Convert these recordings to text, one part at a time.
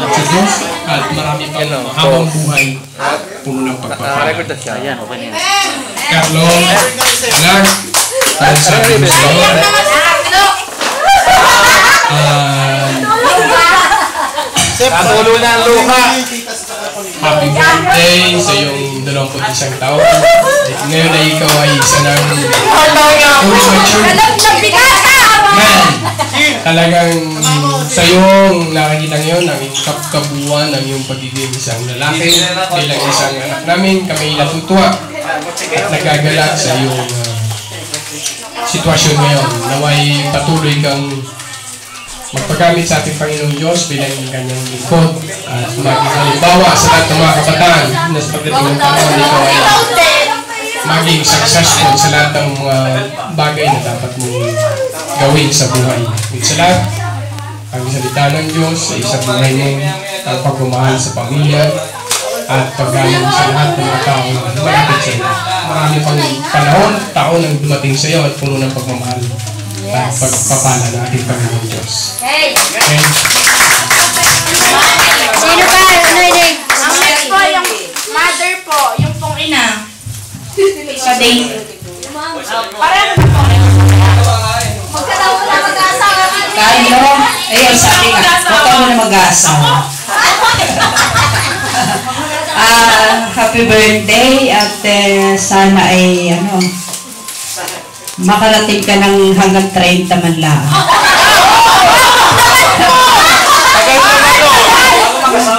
sa Diyos at marami pang habang buhay at puno ng pagpapala. Carlo, anak, dahil sabi mo sa iyo, Katulo na ang luha. happy birthday sa iyong 21 taon. Ngayon ay ikaw ay isa ng man. Talagang sa iyong nakikita ngayon ang kabuuan ng iyong pagiging isang lalaki bilang isang anak namin. Kami natutuwa at nagagalak sa iyong sitwasyon ngayon. Naway patuloy kang magpagamit sa ating Panginoong Diyos bilang kanyang lingkod at maging halimbawa sa lahat ng mga kabataan na sa pagdating ng panahon ikaw ay maging successful sa lahat ng mga bagay na dapat mong gawin sa buhay. Sa lahat, ang salita ng Diyos ay sa buhay mo, ang pagmamahal sa pamilya at paggalang sa lahat ng mga tao na malapit sa iyo. Marami pang taon ang dumating sa iyo at puno ng pagmamahal at pagpapala ng ating Panginoong Diyos. Okay. Sino pa? Ano yun? Ang next po, yung mother po, yung pong ina. Sa day. Pareho na po. Magkatawa na mag-aasawa. Carlo, ayun sabi nga, huwag mo na mag-aasawa. Happy birthday at sana ay makarating ka ng hanggang 30 man lang.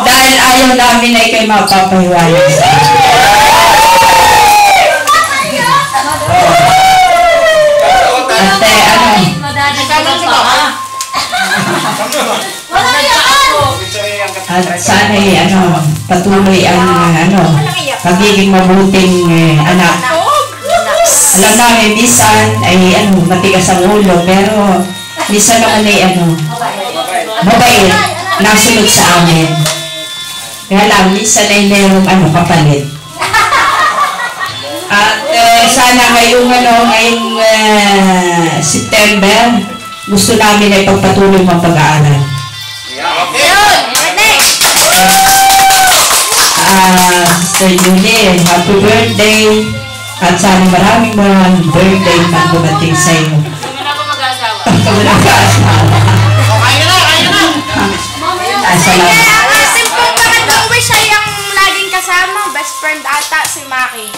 Dahil ayaw namin na ikaw'y mapapahiwalay sa amin. At sana'y patuloy ang pagiging mabuting anak. Alam namin, minsan ay matigas ang ulo, pero minsan naman ay mabait, nasunod sa amin. Kaya lang, minsan ay merong kapalit. At sana ngayong September, gusto namin ay pagpatuloy mo ang pag-aaral. Sister Julie, happy birthday. At sana maraming birthday na dumating sa iyo. Kami na po mag-aasawa. Kami na mag-aasawa. Salamat. Simple pa wish ay ang laging kasama. Best friend ata si Maki.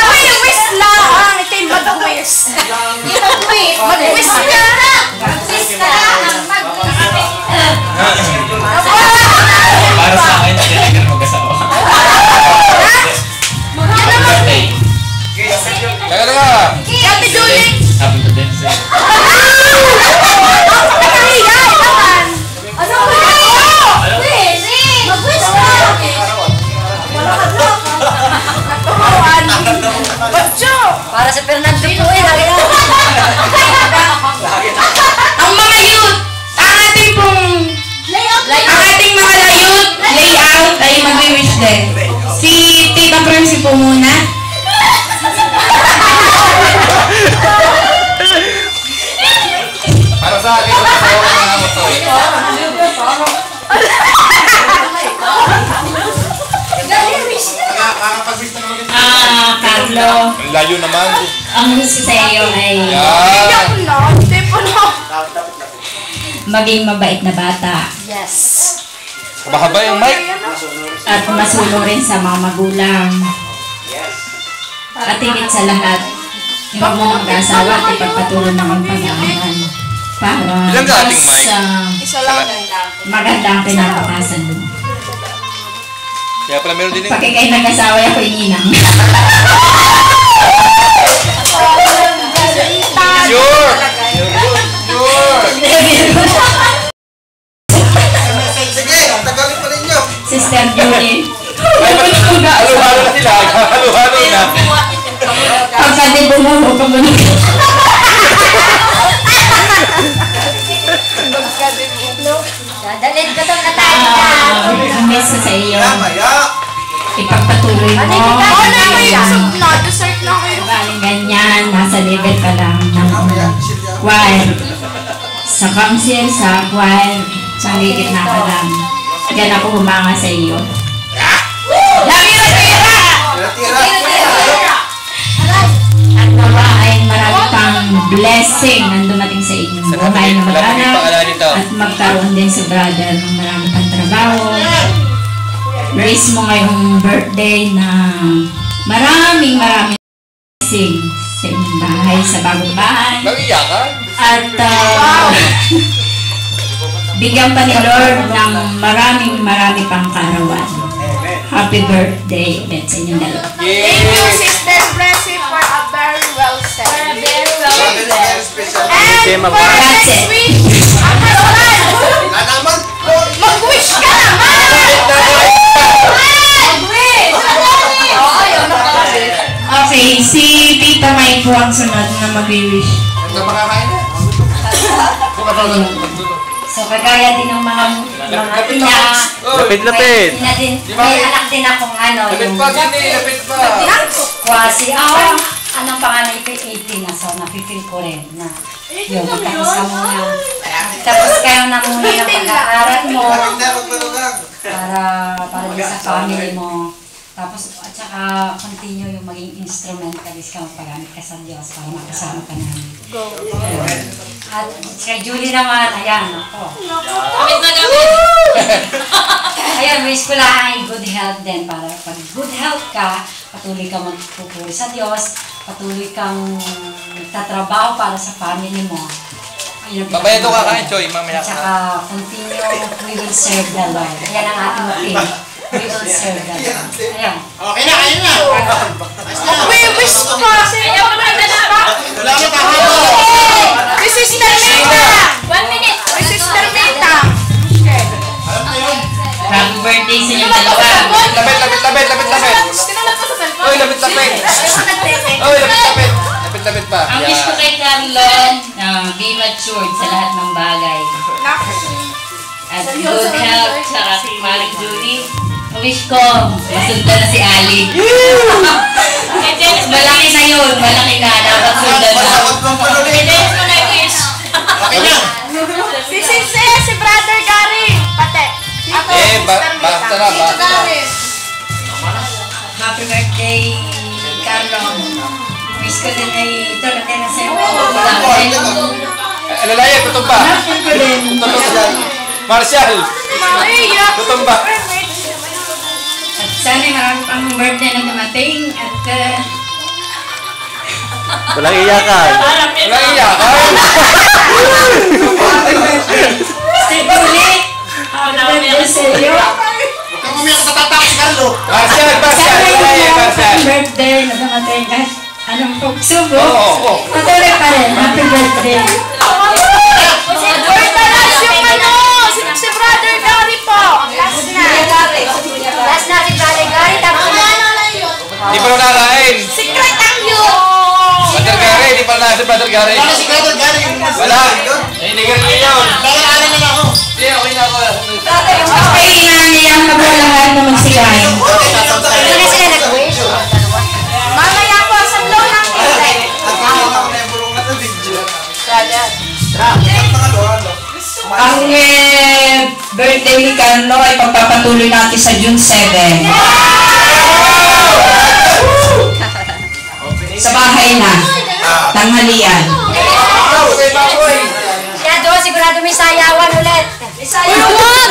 Ay, wish lang. Ito yung mag-wish. Mag-wish niya. Para sa akin, hindi ka mag-asawa. Teka lang ka! Happy Julie! Happy birthday sa'yo. Ano ba? Mag-wish ka! Bacho! Para sa Fernando po Ang mga youth, ang ating mga youth layout ay mag-wish din. Si Tita Percy po muna. Para sa akin, mag-asawa ko na ito eh. Carlo, Ang layo naman. ang gusto sa iyo ay maging mabait na bata. Yes. Kabahaba yung mic. At masulong rin sa mga magulang. At higit sa lahat, huwag mo mag-asawa at ipagpatuloy ng ang pag-aaral. Para Ilan ka ating mic? Isa lang. maganda ang pinapakasan mo. Kaya pala meron din yung... Pag ikay nag-asawa, ako ininang. Sure! Sure! Sige, tagalin pa rin nyo. Sister Julie. Halo-halo na sila. Halo-halo na. Pagkadibo mo ka muna. Dadalhin ko itong natayin ka. Ang mesa sa iyo. Maya. Ipagpatuloy mo. Dessert na kayo. Galing ganyan, nasa level ka lang. choir. Sa council, sa choir, sa ligit na ka lang. Diyan ako humanga sa iyo. Lagi na tira! At nawa ay marami pang blessing ang dumating sa inyong buhay na mag-anak at magkaroon din sa brother ng marami pang trabaho. Raise mo ngayong birthday na maraming blessing sa inyong bahay, sa bagong bahay. Nag-iyakan? At bigyan pa ni Lord ng marami pang kaarawan. Happy birthday ulit sa inyong dalawa. Thank you, Sister Blessing, for a very well said. And for That's next it. week, mag-wish ka naman! Mag-wish! Okay, si Tita May po ang sunod na mag-wish. So, kagaya din ng mga ina, Lapit. may anak din akong ano, Lapit yung pa, Gini. Lapit pa. kwasi, anong pangalan ito, 18 na, so nafe-feel ko rin na yun, tapos ka muna. Tapos kayo na muna ng pag-aaral mo para din sa family mo. Tapos, at saka continue yung maging instrumentalist ka, magpagamit ka sa Diyos para makasama ka namin. At kay Julie naman, ayan, ako. Gamit na gamit! Ayan, wish ko lang ay good health din para pag good health ka, patuloy kang magpupuri sa Diyos, patuloy kang nagtatrabaho para sa family mo. Ayun ang Mamaya ito kakain, Choy. Mamaya At saka continue, we will serve the Lord. Ayan ang ating theme. We will serve the Lord. Ayan. Okay na, kayo na. Mag-wish pa! Ayaw ko na ba? Wala mo kahapon. Si Sister Mita! 1 minute! Si Sister Mita! Alam na yun. Happy birthday sa inyo dalawa. Lapit. Tinalat ko sa cellphone. Oy, lapit. Oy, lapit pa. Ang wish ko kay Carlon, be matured sa lahat ng bagay. At good health, tsaka kay Malik Julie. Ang wish ko, masundan na si Ali. Malaki na yun, malaki na. Dapat sundan na. Masakot mong panulit. Okay na. Si Brother Gary! Pate! Ako, Basta na. Happy birthday, Carlon. Wish ko din ay ito, natin na sa'yo. Alalaya, tutumba. Happy ko din. Marshall. Maria! Tutumba. At sana marami pang birthday na dumating at Walang iyakan. si Julie, happy birthday sa iyo. Huwag kang umiyak sa tatak si Carlo. Marshall. Sana yung Alalaya, marami Marshall. pang birthday na dumating at anong pagsubok. Oo. Patuloy pa rin, happy birthday. Si Brother Gary po! Last na! Last na si Brother Gary, tapos Di pa nakain. Secret ang yun! Brother Gary, di pa na si Brother Gary. Wala si Carlo, galing. Wala. Nahinigan niyo yun. Nalalaala na ako. Hindi, okay na ako. okay, inaniyang magulahan na magsigahin. Ito na sila nag-wish. Mamaya po, sa flow ng kilay. Nagkakaroon ako na yung bulong na sa video. Ang birthday ni Carlo ay pagpapatuloy natin sa June 7. Sa bahay na, tanghalian. Kaya doon, sigurado may sayawan ulit. Sayawan!